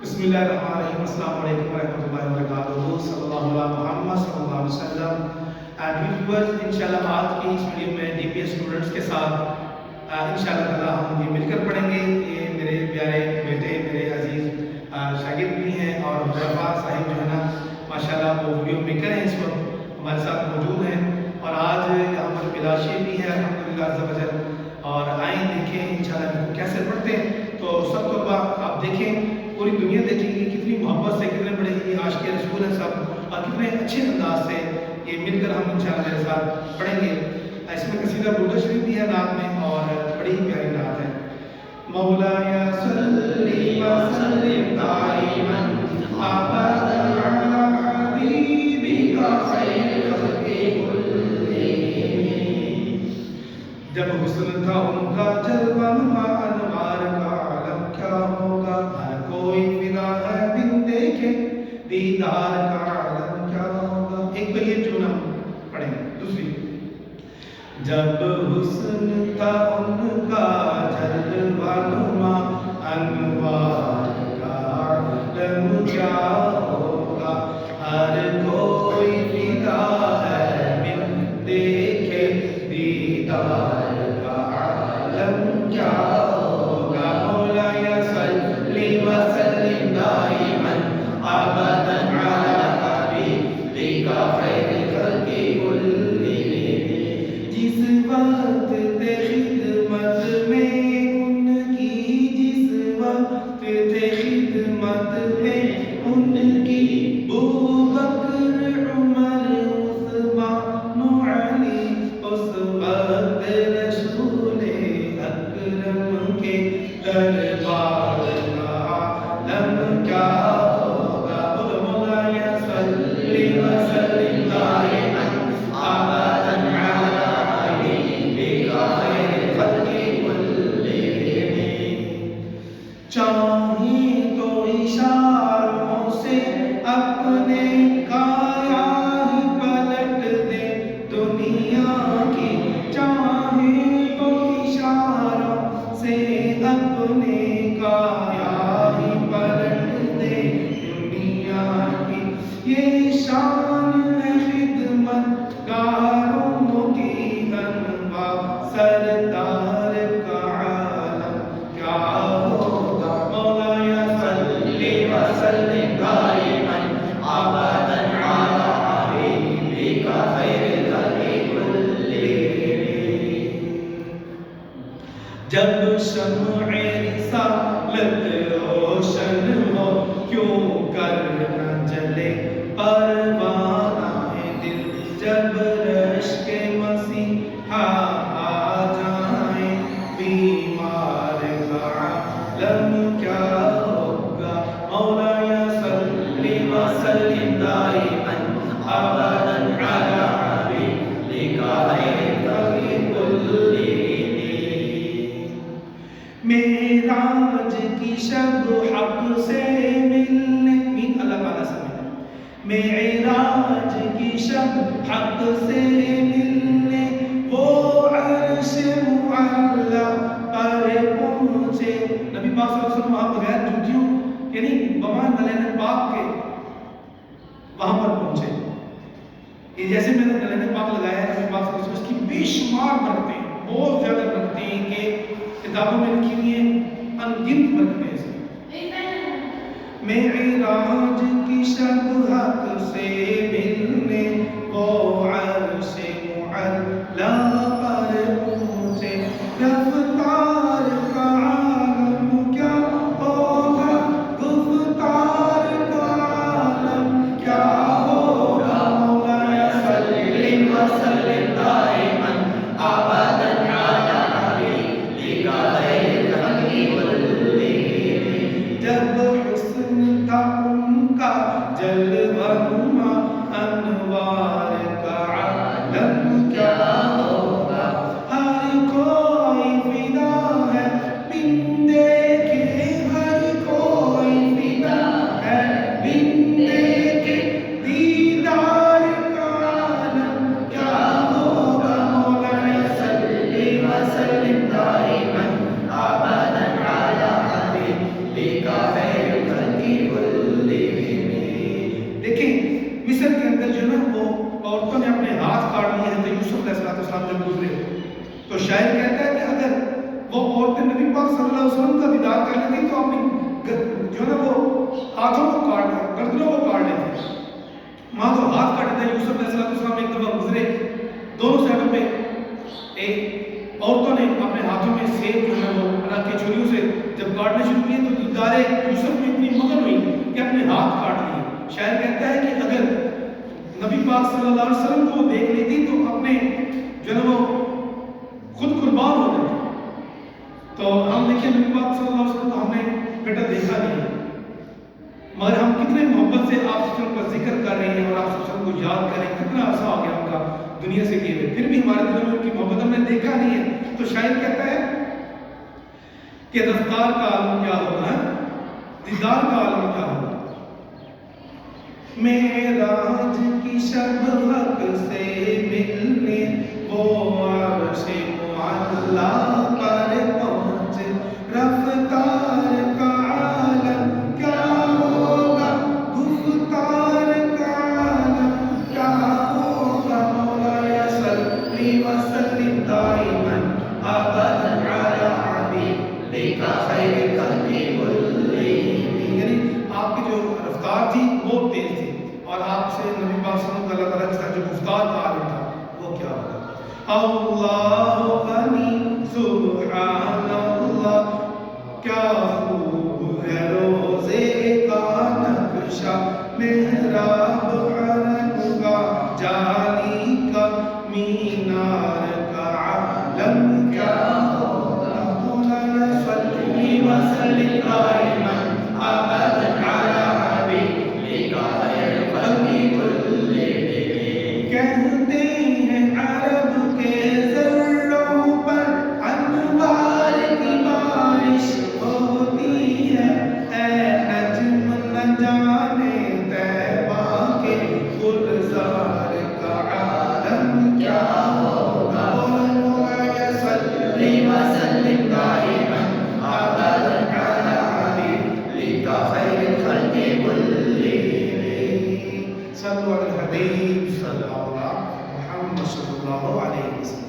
بسم اللہ الرحمن الرحیم. السلام علیکم ورحمۃ اللہ وبرکاتہ. صلی اللہ علیہ محمد صلی اللہ علیہ وسلم. ویورز انشاءاللہ آج کی اس ویڈیو میں ڈی پی ایس اسٹوڈنٹس کے ساتھ انشاءاللہ تعالیٰ ہم یہ مل کر پڑھیں گے. یہ میرے پیارے بیٹے، میرے عزیز شاگرد بھی ہیں، اور حذیفہ صاحب جو ہے نا ماشاءاللہ وہ ویڈیو میکر ہیں، اس وقت ہمارے ساتھ موجود ہیں. اور آج یہاں پر بلاشی بھی ہے الحمدللہ عز و جل. اور آئیں دیکھیں انشاءاللہ ان کو کیسے پڑھتے ہیں. تو سب طلباء آپ دیکھیں، پوری دنیا دیکھیں گی کتنی محبت سے، کتنے بڑے یہ عاشق رسول ہیں سب، اور کتنے اچھے انداز سے یہ مل کر ہم انشاءاللہ میرے ساتھ پڑھیں گے. اس میں قصیدہ درود شریف بھی ہے نعت میں، اور بڑی ہی پیاری نعت ہے. مولایا صلی وسلم دائما ابدا علی حبیبک خیر خلق کلہم. جب حسن تھا ان کا جلوہ نما انوار کا عالم کیا ہوگا، ہر کوئی فدا ہے بن دیکھے دیدار کا عالم کیا ہوگا. ایک تو یہ جو ہم پڑھیں گے. دوسری، جب حسن تھا ان کا جلوہ نما انوار کا عالم کیا ہوگا، ہر کوئی فدا ہے بن دیکھے دیدار کا عالم کیا ہوگا. مولایا صلی وسلم دائما ابدا علی حبیبک خیر خلق کلہم. جس وقت تھے خدمت میں ان کی، جس وقت تھے خدمت میں ان کی، ابوبکر عمر عثمان علی، اس وقت رسول اکرم کے دربار کا عالم کیا ہوگا. مولایا صلی وسلم دائما ابدا علی حبیبک خیر خلق کلہم. چاہیں تو اشاروں سے اپنے کایا ہی پلٹ دے دنیا کی، چاہیں تو اشاروں سے اپنے کایا ہی پلٹ دے دنیا کی. یہ شان ہے خدمت گاروں کی، انواع سردار کا عالم کیا ہوگا. مولایا صلی وسلم دائما ابدا علی حبیبک خیر خلق کلہم. جب شمع رسالت روشن ہو، کیوں کر نہ جلے پروانہ دل. جب رشک مسیحا آ جائیں، بیمار کا عالم کیا ہوگا. مولایا صلی وسلم دائما ابدا علی حبیبک خیر خلق کلہم. معراج کی شب حق سے ملنے، اللہ تعالیٰ سے ملنے، معراج کی شب حق سے ملنے، وہ عرش معلی پر پہنچے. نبی پاک صلی اللہ علیہ وسلم وہاں بغیر جوتیوں یعنی بغیر نلین پاک کے وہاں پر پہنچے. یہ جیسے میں نے نلین پاک لگایا ہے، نبی پاک صلی اللہ علیہ وسلم اس کی بے شمار برکتیں، بہت زیادہ برکتیں ہیں کہ کتابوں میں لکھی ہوئی ہیں، انگنت برکتیں ہیں. معراج کی شب حق سے ملنے، وہ عرش معلی پر پہنچے. رفتار کا عالم کیا ہوگا، گفتار کا عالم کیا ہوگا. مولایا صلی وسلم دائما ابدا علی حبیبک خیر خلق کلہم. جب حسن تھا ان کا جلوہ نما انوار کا عالم کیا ہوگا، ہر کوئی فدا ہے بن دیکھے، ہر کوئی فدا ہے بن دیکھے دیدار کا عالم کیا ہوگا. مولانا صلی وسلم دائما ابدا علی حبیبک خیر خلق عورتوں نے اپنے ہاتھ کاٹ لیے ہیں تو یوسف علیہ السلام جب گزرے تو شاعر کہتا ہے کہ اگر وہ عورتیں نبی پاک صلی اللہ علیہ وسلم کا دیدار کر لیتی تو اپنی جو ہے نا وہ ہاتھوں کو کاٹ گردنوں کو کاٹ لیتے. ماں تو ہاتھ کاٹے تھے. یوسف علیہ السلام ایک دفعہ گزرے دونوں سائڈوں پہ ایک عورتوں نے اپنے ہاتھوں میں سیب جو ہے وہ رکھ کے چھریوں سے جب کاٹنے شروع کیے تو دیدار یوسف میں اتنی مگن ہوئی کہ اپنے ہاتھ کاٹ لیے. شاعر کہتا ہے کہ اگر نبی پاک صلی اللہ علیہ وسلم کو دیکھ لیتی تو اپنے جو ہے وہ خود قربان ہو جاتے. تو ہم دیکھیں نبی پاک صلی اللہ علیہ وسلم تو ہم نے بیٹا دیکھا نہیں مگر ہم کتنے محبت سے آپ وسلم کا ذکر کر رہے ہیں اور آپ وسلم کو یاد کر رہے ہیں. کتنا عرصہ ہو گیا ان کا دنیا سے گئے ہوئے پھر بھی ہمارے دلوں میں ان کی محبت ہم نے دیکھا نہیں ہے. تو شاعر کہتا ہے کہ رفتار کا عالم کیا ہوگا دیدار کا عالم کیا ہوگا. معراج کی شب حق سے ملنے وہ عرش معلا پر پہنچے. رفتار کا عالم کیا ہوگا گفتار کا عالم کیا ہوگا. مولا صلی وسلم دائما ابدا علی حبیبک خیر خلق کلہم. یعنی آپ کی جو رفتار تھی وہ تیز تھی اور آپ سے نبی پاک صلی اللہ علیہ وسلم کا جو گفتار کا عالم تھا وہ کیا ہوگا. اللہ غنی سبحان اللہ کیا خوب ہے روزے کا نقشہ. محراب حرم کا جالی کا مینار کا عالم کیا ہوگا. مولا صلی وسلم دائما ابدا علی حبیبک خیر خلق کلہم. کہتے ہیں عرب کے ذروں پر انوار کی بارش ہوتی ہے. اے نجم نہ جانے طیبہ کے گلزار کا عالم کیا ہوگا. مولا صلی وسلم دائما ابدا علی حبیبک خیر خلق کلہم. صلوا علی الحبیب صلی اللہ علیہ محمد صلی اللہ علیہ وسلم.